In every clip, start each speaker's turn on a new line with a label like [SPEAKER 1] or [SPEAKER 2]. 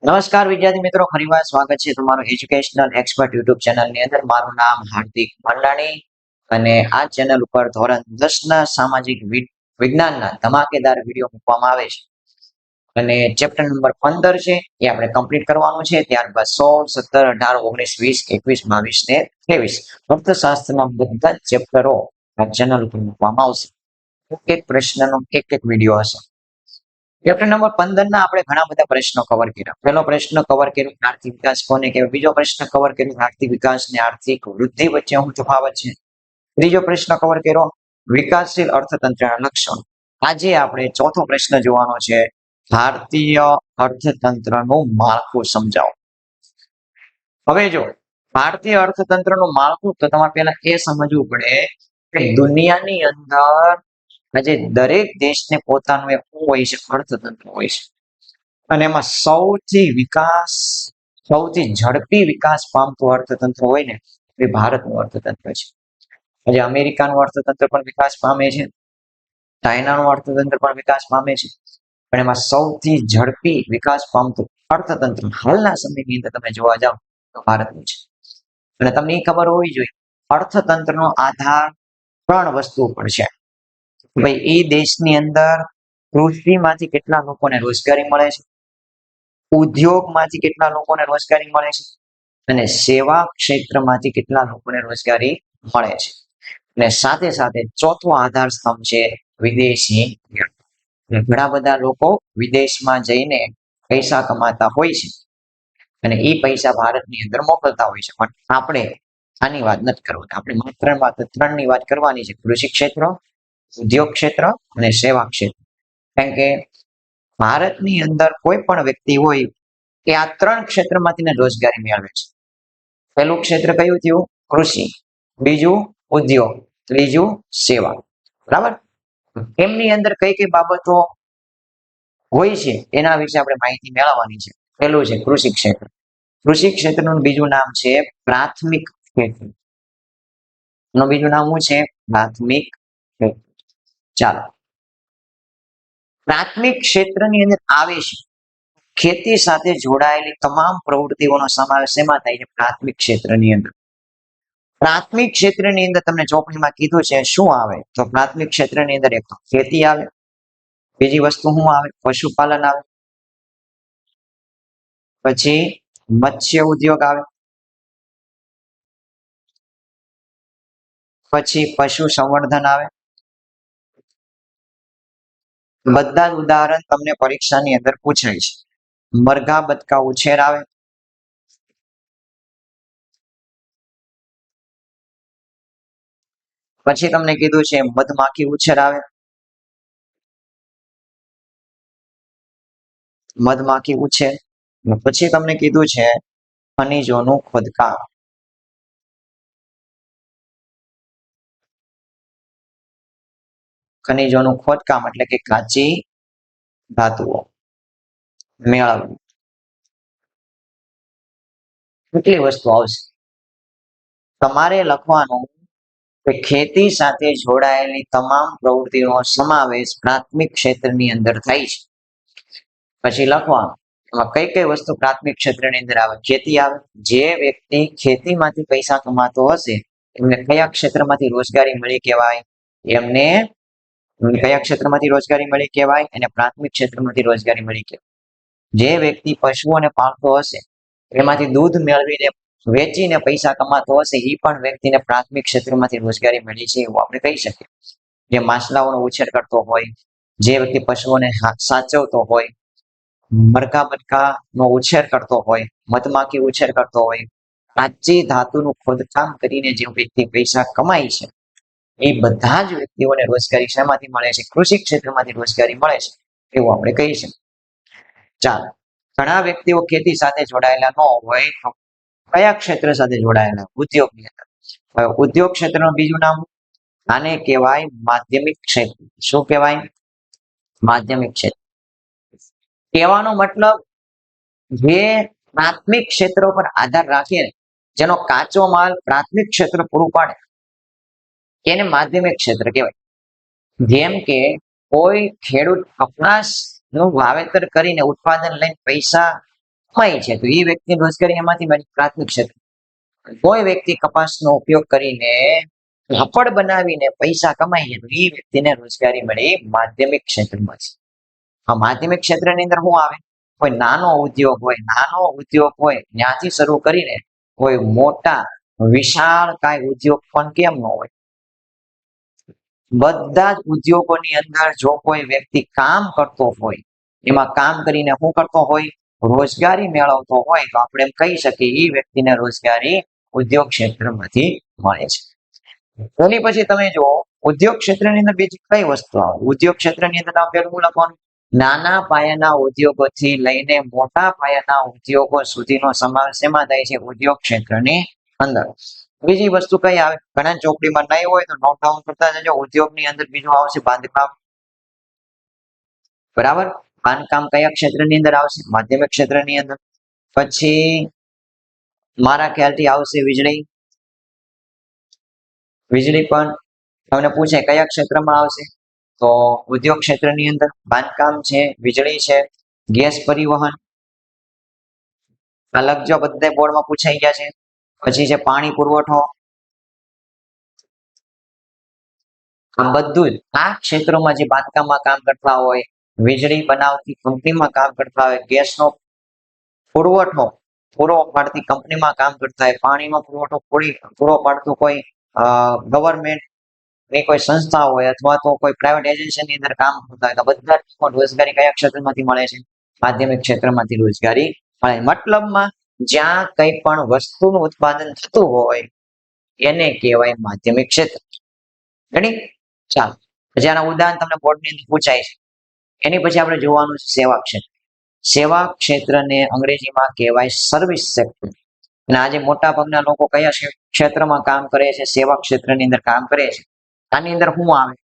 [SPEAKER 1] નમસ્કાર વિદ્યાર્થી મિત્રો, ફરીવાર સ્વાગત છે તમારું એજ્યુકેશનલ એક્સપર્ટ યુટ્યુબ ચેનલની અંદર. મારું નામ હાર્દિક મંડાણી અને આ ચેનલ ઉપર ધોરણ 10 ના સામાજિક વિજ્ઞાનના ધમાકેદાર વિડીયો મૂકવામાં આવે છે. અને ચેપ્ટર નંબર 15 છે એ આપણે કમ્પ્લીટ કરવાનું છે. ત્યારબાદ 16, 17, 18, 19, 20, 21, 22 ને 23 અર્થશાસ્ત્રના બધા જ ચેપ્ટરો આ ચેનલ ઉપર મૂકવામાં આવશે. એક પ્રશ્નનો એક વિડીયો હશે. ચેપ્ટર નંબર 15 ના આપણે ઘણા બધા પ્રશ્નો કવર કર્યા. પહેલો પ્રશ્ન કવર કર્યો આર્થિક વિકાસ કોને કહેવાય. બીજો પ્રશ્ન કવર કર્યો આર્થિક વિકાસ અને આર્થિક વૃદ્ધિ વચ્ચે શું તફાવત છે. ત્રીજો પ્રશ્ન કવર કર્યો વિકાસશીલ અર્થતંત્રના લક્ષણો. આજે આપણે ચોથો પ્રશ્ન જોવાનો છે, ભારતીય અર્થતંત્રનું માળખું સમજાવો. હવે જો ભારતીય અર્થતંત્રનું માળખું, તો તમારે પહેલા એ સમજવું પડે કે દુનિયાની અંદર આજે દરેક દેશને પોતાનું એક હોય છે, અર્થતંત્ર હોય છે. અને એમાં સૌથી ઝડપી વિકાસ પામતું અર્થતંત્ર હોય ને એ ભારતનું અર્થતંત્ર છે. આજે અમેરિકાનું અર્થતંત્ર પણ વિકાસ પામે છે, ચાઇનાનું અર્થતંત્ર પણ વિકાસ પામે છે, પણ એમાં સૌથી ઝડપી વિકાસ પામતું અર્થતંત્ર હાલના સમયની અંદર તમે જોવા જાઓ તો ભારતનું છે. અને તમને એ ખબર હોવી જોઈએ, અર્થતંત્રનો આધાર 3 વસ્તુ પર છે. ભાઈ, એ દેશની અંદર કૃષિમાંથી કેટલા લોકોને રોજગારી મળે છે, ઉદ્યોગમાંથી કેટલા લોકોને રોજગારી મળે છે, અને સેવા ક્ષેત્રમાંથી કેટલા લોકોને રોજગારી મળે છે. અને સાથે સાથે ચોથો આધાર સ્તંભ છે વિદેશી નિર્યાત. ઘણા બધા લોકો વિદેશમાં જઈને પૈસા કમાતા હોય છે અને એ પૈસા ભારતની અંદર મોકલતા હોય છે. પણ આપણે આની વાત નથી કરવાની. આપણે માત્ર 3ની વાત કરવાની છે: કૃષિ ક્ષેત્ર, ઉદ્યોગ ક્ષેત્ર અને સેવા ક્ષેત્ર. કારણ કે ભારતની અંદર કોઈ પણ વ્યક્તિ હોય કે આ 3 ક્ષેત્રમાંથી રોજગારી મેળવે છે. પહેલું ક્ષેત્ર કયું થયું? કૃષિ. બીજું ઉદ્યોગ. ત્રીજું સેવા. બરાબર? એમની અંદર કઈ કઈ બાબતો હોય છે એના વિશે આપણે માહિતી મેળવવાની છે. પહેલું છે કૃષિ ક્ષેત્ર. કૃષિ ક્ષેત્રનું બીજું નામ છે પ્રાથમિક ક્ષેત્ર. એનું બીજું નામ શું છે? પ્રાથમિક ક્ષેત્ર. ચાલો, પ્રાથમિક ક્ષેત્રની અંદર આવે છે ખેતી સાથે જોડાયેલી તમામ પ્રવૃત્તિઓનો સમાવેશ એમાં થાય છે પ્રાથમિક ક્ષેત્રની અંદર. પ્રાથમિક ક્ષેત્રની અંદર તમને ચોપડીમાં કીધું છે શું આવે, તો પ્રાથમિક ક્ષેત્રની અંદર એક ખેતી આવે, બીજી વસ્તુ શું આવે? પશુપાલન આવે, પછી મત્સ્ય ઉદ્યોગ આવે, પછી પશુ સંવર્ધન આવે. બધા જ ઉદાહરણ તમને પરીક્ષાની અંદર પૂછાય છે. મરઘા બતકા ઉછેર આવે, પછી તમને કીધું છે મધમાખી ઉછેર આવે, મધમાખી ઉછેર. પછી તમને કીધું છે ખનિજોનું ખોદકામ. ખનિજોનું ખોદકામ એટલે કે કાચી ધાતુઓ મેળવવી. કેટલી વસ્તુ આવશે? તમારે લખવાનું કે ખેતી સાથે જોડાયેલી તમામ પ્રવૃત્તિનો સમાવેશ પ્રાથમિક ક્ષેત્રની અંદર થાય છે. પછી લખવાનું એમાં કઈ કઈ વસ્તુ પ્રાથમિક ક્ષેત્રની અંદર આવે. ખેતી આવે. જે વ્યક્તિ ખેતીમાંથી પૈસા કમાતો હશે એમને કયા ક્ષેત્રમાંથી રોજગારી મળી કહેવાય? એમને કયા ક્ષેત્રમાંથી રોજગારી મળી કહેવાય? એને પ્રાથમિક ક્ષેત્રમાંથી રોજગારી મળી કહેવાય. જે વ્યક્તિ પશુઓને પાળતો હશે, એમાંથી દૂધ મેળવીને વેચીને પૈસા કમાતો હશે, એ પણ વ્યક્તિને પ્રાથમિક ક્ષેત્રમાંથી રોજગારી મળી છે એવું આપણે કહી શકીએ. જે માછલાઓનો ઉછેર કરતો હોય, જે વ્યક્તિ પશુઓને સાચવતો હોય, મરઘા બતકાનો ઉછેર કરતો હોય, મધમાખી ઉછેર કરતો હોય, કાચી ધાતુનું ખોદકામ કરીને જે વ્યક્તિ પૈસા કમાય છે, એ બધા જ વ્યક્તિઓને રોજગારી શેમાંથી મળે છે? કૃષિ ક્ષેત્રમાંથી રોજગારી મળે છે એવું આપણે કહી શકીએ. ચાલો, ઘણા વ્યક્તિઓ ખેતી સાથે જોડાયેલા ન હોય તો કયા ક્ષેત્ર સાથે જોડાયેલા? ઉદ્યોગની અંદર. હવે ઉદ્યોગ ક્ષેત્રનું બીજું નામ આને કહેવાય માધ્યમિક ક્ષેત્ર. શું કહેવાય? માધ્યમિક ક્ષેત્ર. કહેવાનો મતલબ જે પ્રાથમિક ક્ષેત્ર પર આધાર રાખીને જેનો કાચો માલ પ્રાથમિક ક્ષેત્ર પૂરું પાડે એને માધ્યમિક ક્ષેત્ર કહેવાય. જેમ કે કોઈ ખેડૂત કપાસનું વાવેતર કરીને ઉત્પાદન લઈને પૈસા કમાય છે તો એ વ્યક્તિ રોજગારી એમાંથી મળી પ્રાથમિક ક્ષેત્ર. કોઈ વ્યક્તિ કપાસનો ઉપયોગ કરીને કાપડ બનાવીને પૈસા કમાય છે તો એ વ્યક્તિને રોજગારી મળી માધ્યમિક ક્ષેત્રમાં છે. આ માધ્યમિક ક્ષેત્રની અંદર શું આવે? કોઈ નાનો ઉદ્યોગ હોય ત્યાંથી શરૂ કરીને કોઈ મોટા વિશાળ કાંઈ ઉદ્યોગ પણ કેમ ન હોય, બધા જ ઉદ્યોગોની અંદર જો કોઈ વ્યક્તિ કામ કરતો હોય, એમાં કામ કરીને શું કરતો હોય, રોજગારી મેળવતો હોય તો આપણે એમ કહી શકીએ એ વ્યક્તિને રોજગારી ઉદ્યોગ ક્ષેત્રમાંથી મળે છે. એની પછી તમે જુઓ ઉદ્યોગ ક્ષેત્રની અંદર બીજી કઈ વસ્તુ આવે? ઉદ્યોગ ક્ષેત્રની અંદર તમે પેલું લખવાનું નાના પાયાના ઉદ્યોગોથી લઈને મોટા પાયાના ઉદ્યોગો સુધીનો સમાવેશ એમાં થાય છે ઉદ્યોગ ક્ષેત્રની અંદર. બીજી વસ્તુ કઈ આવે? ઘણા ચોપડીમાં નહીં હોય તો નોટ ડાઉન કરતા જજો. ઉદ્યોગની અંદર બીજું આવશે બાંધકામ. બરાબર, બાંધકામ કયા ક્ષેત્રની અંદર આવશે? માધ્યમિક ક્ષેત્રની અંદર. પછી મારા ખ્યાલથી આવશે વીજળી. વીજળી પણ તમને પૂછે કયા ક્ષેત્રમાં આવશે તો ઉદ્યોગ ક્ષેત્રની અંદર. બાંધકામ છે, વીજળી છે, ગેસ પરિવહન, આ લખજો, બધા બોર્ડમાં પૂછાઈ ગયા છે. પછી છે પાણી પુરવઠો. આ બધું જ આ ક્ષેત્રોમાં જે બાંધકામમાં કામ કરતા હોય, વીજળી બનાવતી કંપનીમાં કામ કરતા હોય, ગેસનો પુરવઠો પૂરો પાડતી કંપનીમાં કામ કરતા હોય, પાણીનો પુરવઠો પૂરો પાડતું કોઈ ગવર્મેન્ટ ની કોઈ સંસ્થા હોય અથવા તો કોઈ પ્રાઇવેટ એજન્સીની અંદર કામ કરતા હોય તો બધા જ રોજગારી કયા ક્ષેત્રમાંથી મળે છે? માધ્યમિક ક્ષેત્રમાંથી રોજગારી મળે. મતલબમાં જ્યાં કંઈ પણ વસ્તુનું ઉત્પાદન થતું હોય એને કહેવાય માધ્યમિક ક્ષેત્ર. રેડી? ચાલો, પછી આના ઉદાહરણ તમને બોર્ડની અંદર પૂછાય છે. એની પછી આપણે જોવાનું છે સેવા ક્ષેત્ર. સેવા ક્ષેત્રને અંગ્રેજીમાં કહેવાય સર્વિસ સેક્ટર. અને આજે મોટા ભાગના લોકો કયા ક્ષેત્રમાં કામ કરે છે? સેવા ક્ષેત્રની અંદર કામ કરે છે. આની અંદર શું આવે?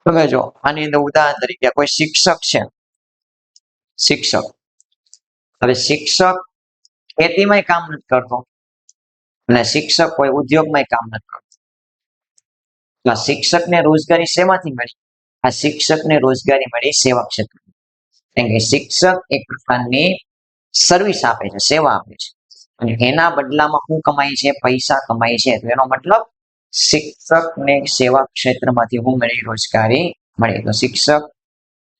[SPEAKER 1] તમે જો આની અંદર ઉદાહરણ તરીકે કોઈ શિક્ષક છે. શિક્ષક, હવે શિક્ષક ખેતીમાંય કામ નથી કરતો અને શિક્ષક કોઈ ઉદ્યોગમાંય કામ નથી કરતો. આ શિક્ષકને રોજગારી શેમાંથી મળી? આ શિક્ષકને રોજગારી મળી સેવા ક્ષેત્ર. કેમ કે શિક્ષક એક પ્રકારની સર્વિસ આપે છે, સેવા આપે છે અને એના બદલામાં શું કમાય છે? પૈસા કમાય છે. તો એનો મતલબ શિક્ષકને સેવા ક્ષેત્રમાંથી શું મળી? રોજગારી મળી. તો શિક્ષક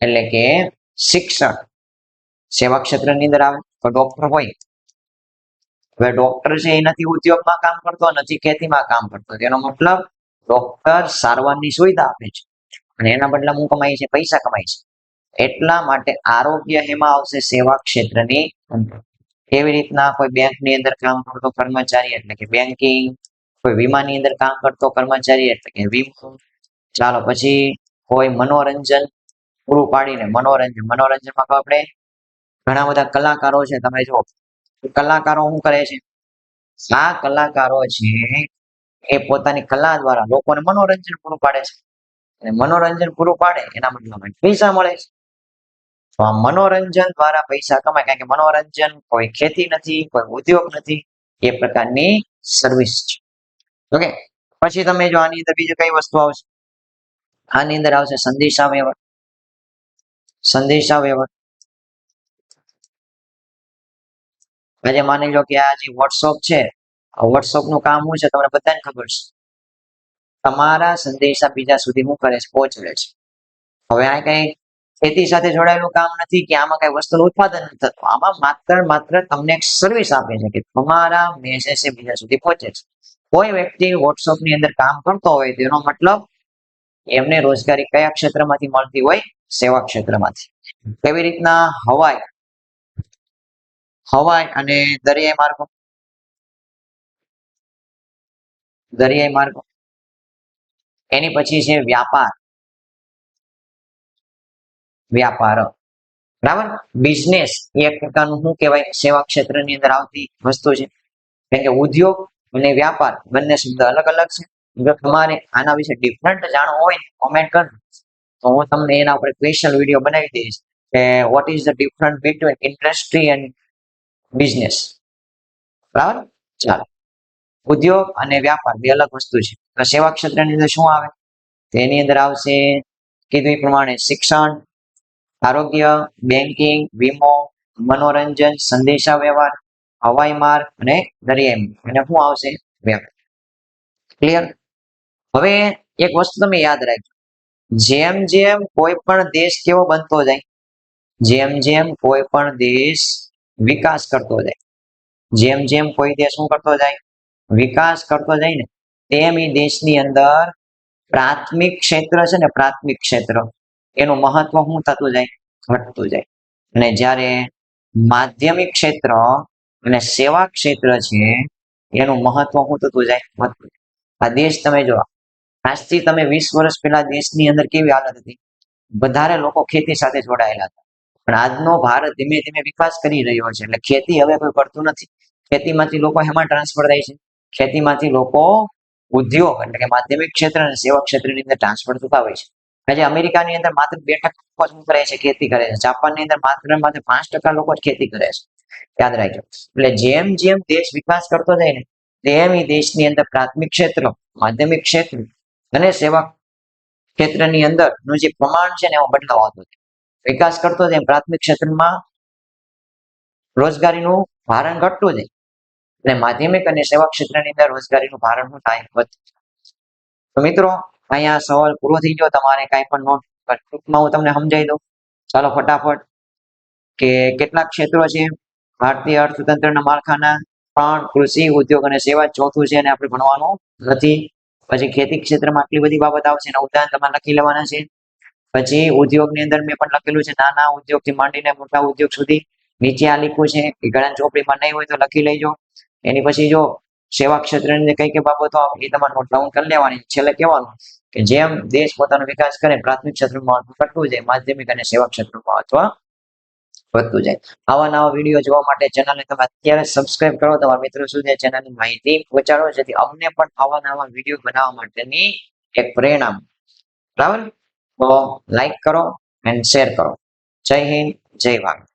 [SPEAKER 1] એટલે કે શિક્ષક સેવા ક્ષેત્રની અંદર આવે. તો ડોક્ટર હોય, હવે ડોક્ટર છે એ નથી ઉદ્યોગમાં કામ કરતો, નથી ખેતીમાં કામ કરતો. તેનો મતલબ ડોક્ટર સારવારની સુવિધા આપે છે અને એના બદલામાં શું કમાય છે? પૈસા કમાય છે. એટલા માટે આરોગ્ય એમાં આવશે સેવા ક્ષેત્રની અંદર. એવી રીતના કોઈ બેંકની અંદર કામ કરતો કર્મચારી એટલે કે બેન્કિંગ, કોઈ વીમાની અંદર કામ કરતો કર્મચારી એટલે કે વીમો. ચાલો, પછી કોઈ મનોરંજન પૂરું પાડીને મનોરંજનમાં તો આપણે ઘણા બધા કલાકારો છે. તમે જો કલાકારો શું કરે છે? આ કલાકારો છે એ પોતાની કલા દ્વારા લોકોને મનોરંજન પૂરું પાડે છે અને મનોરંજન પૂરું પાડે એના બદલામાં પૈસા મળે છે. તો આ મનોરંજન દ્વારા પૈસા કમાય, કારણ કે મનોરંજન કોઈ ખેતી નથી, કોઈ ઉદ્યોગ નથી, એ પ્રકારની સર્વિસ છે. ઓકે, પછી તમે જો આની અંદર બીજી કઈ વસ્તુ આવશે? આની અંદર આવશે સંદેશા વ્યવહાર. સંદેશા વ્યવહાર, આજે માની લો કે આ જે વોટ્સઅપ છે, આ વોટ્સઅપ નું કામ શું છે તમને બધાને ખબર છે. તમારા સંદેશા બીજા સુધી શું કરે છે? પહોંચવે છે. હવે આ કઈ ખેતી સાથે જોડાયેલું કામ નથી કે આમાં કઈ વસ્તુનું ઉત્પાદન નથી થતું. આમાં માત્ર તમને એક સર્વિસ આપે છે કે તમારા મેસેજ બીજા સુધી પહોંચે છે. કોઈ વ્યક્તિ WhatsApp ની અંદર કામ કરતો હોય તેનો મતલબ એમને રોજગારી કયા ક્ષેત્રમાંથી મળતી હોય? સેવા ક્ષેત્રમાંથી. કેવી રીતના? હવાઈ અને દરિયાઈ માર્ગો. દરિયાઈ માર્ગો, એની પછી છે વ્યાપાર. બરાબર, બિઝનેસ એક પ્રકારનું શું કહેવાય? સેવા ક્ષેત્રની અંદર આવતી વસ્તુ છે. કેમ કે ઉદ્યોગ અને વ્યાપાર બંને શબ્દ અલગ અલગ છે. જો તમારે આના વિશે ડિફરન્ટ જાણવું હોય કોમેન્ટ કરો તો હું તમને એના ઉપર સ્પેશિયલ વિડીયો બનાવી દઈશ કે what is the different between industry and business. બરાબર, ચાલો. ઉદ્યોગ અને વ્યાપાર બે અલગ વસ્તુ છે. તો સેવા ક્ષેત્રની અંદર શું આવે? તેની અંદર આવશે કીધું એ પ્રમાણે શિક્ષણ, આરોગ્ય, બેન્કિંગ, વીમો, મનોરંજન, સંદેશા વ્યવહાર, હવાઈ માર્ગ અને દરિયાઈ માર્ગ. અને શું આવશે? વેપાર. ક્લિયર? હવે એક વસ્તુ તમે યાદ રાખજો, જેમ જેમ કોઈ પણ દેશ કેવો બનતો જાય, જેમ જેમ કોઈ પણ દેશ વિકાસ કરતો જાય, જેમ જેમ કોઈ દેશ શું કરતો જાય? વિકાસ કરતો જાય ને, તેમ એ દેશની અંદર પ્રાથમિક ક્ષેત્ર છે ને, પ્રાથમિક ક્ષેત્ર એનું મહત્વ શું થતું જાય? ઘટતું જાય. અને જ્યારે માધ્યમિક ક્ષેત્ર અને સેવા ક્ષેત્ર છે એનું મહત્વ શું થતું જાય? વધતું જાય. આ દેશ તમે જો, આજથી તમે 20 વર્ષ પહેલા દેશની અંદર કેવી હાલત હતી? વધારે લોકો ખેતી સાથે જોડાયેલા હતા. પણ આજનો ભારત ધીમે ધીમે વિકાસ કરી રહ્યો છે, એટલે ખેતી હવે કોઈ કરતું નથી. ખેતીમાંથી લોકો હેમાં ટ્રાન્સફર થાય છે? ખેતીમાંથી લોકો ઉદ્યોગ એટલે કે માધ્યમિક ક્ષેત્ર અને સેવા ક્ષેત્રની અંદર ટ્રાન્સફર થતા હોય છે. આજે અમેરિકાની અંદર માત્ર 2% લોકો જ કરે છે, ખેતી કરે છે. જાપાનની અંદર માત્ર 5% લોકો જ ખેતી કરે છે. યાદ રાખજો. એટલે જેમ જેમ દેશ વિકાસ કરતો જાય ને, તેમ એ દેશની અંદર પ્રાથમિક ક્ષેત્ર, માધ્યમિક ક્ષેત્ર અને સેવા ક્ષેત્રની અંદરનું જે પ્રમાણ છે ને એમાં બદલાવ આવતો જાય. વિકાસ કરતો જાય પ્રાથમિક ક્ષેત્રમાં રોજગારીનું ભારણ ઘટતું જાય, અને માધ્યમિક અને સેવા ક્ષેત્રની અંદર રોજગારીનું ભારણ શું થાય? વધતું. તો મિત્રો, અહીંયા સવાલ પૂરો થઈ ગયો. તમારે કાંઈ પણ નોટ ટૂંકમાં હું તમને સમજાવી દઉં. ચાલો ફટાફટ, કે કેટલાક ક્ષેત્રો છે ભારતીય અર્થતંત્રના માળખાના? 3. કૃષિ, ઉદ્યોગ અને સેવા. 4થું છે અને આપણે ભણવાનું નથી. પછી ખેતી ક્ષેત્રમાં આટલી બધી બાબત આવશે ને ઉદાહરણ તમારે લખી લેવાના છે. પછી ઉદ્યોગની અંદર મેં પણ લખેલું છે, નાના ઉદ્યોગથી માંડીને મોટા ઉદ્યોગ સુધી. નીચે આ લખ્યું છે, એ ઘણા ચોપડીમાં નહીં હોય તો લખી લેજો. એની પછી જો સેવા ક્ષેત્રની અંદર કઈ કઈ બાબતો આવે એ તમારે નોટ ડાઉન કરી લેવાની. છેલ્લે કહેવાનું કે જેમ દેશ પોતાનો વિકાસ કરે, પ્રાથમિક ક્ષેત્રમાં મહત્વ ઘટતું જાય, માધ્યમિક અને સેવા ક્ષેત્રમાં મહત્વ વધતું જાય. આવા નવા વિડીયો જોવા માટે ચેનલને તમે અત્યારે સબસ્ક્રાઇબ કરો, તમારા મિત્રો સુધી ચેનલની માહિતી પહોંચાડો, જેથી અમને પણ આવા નવા વિડીયો બનાવવા માટેની એક પ્રેરણા મળે. બરાબર? તો લાઈક કરો અને શેર કરો. જય હિન્દ, જય ભારત.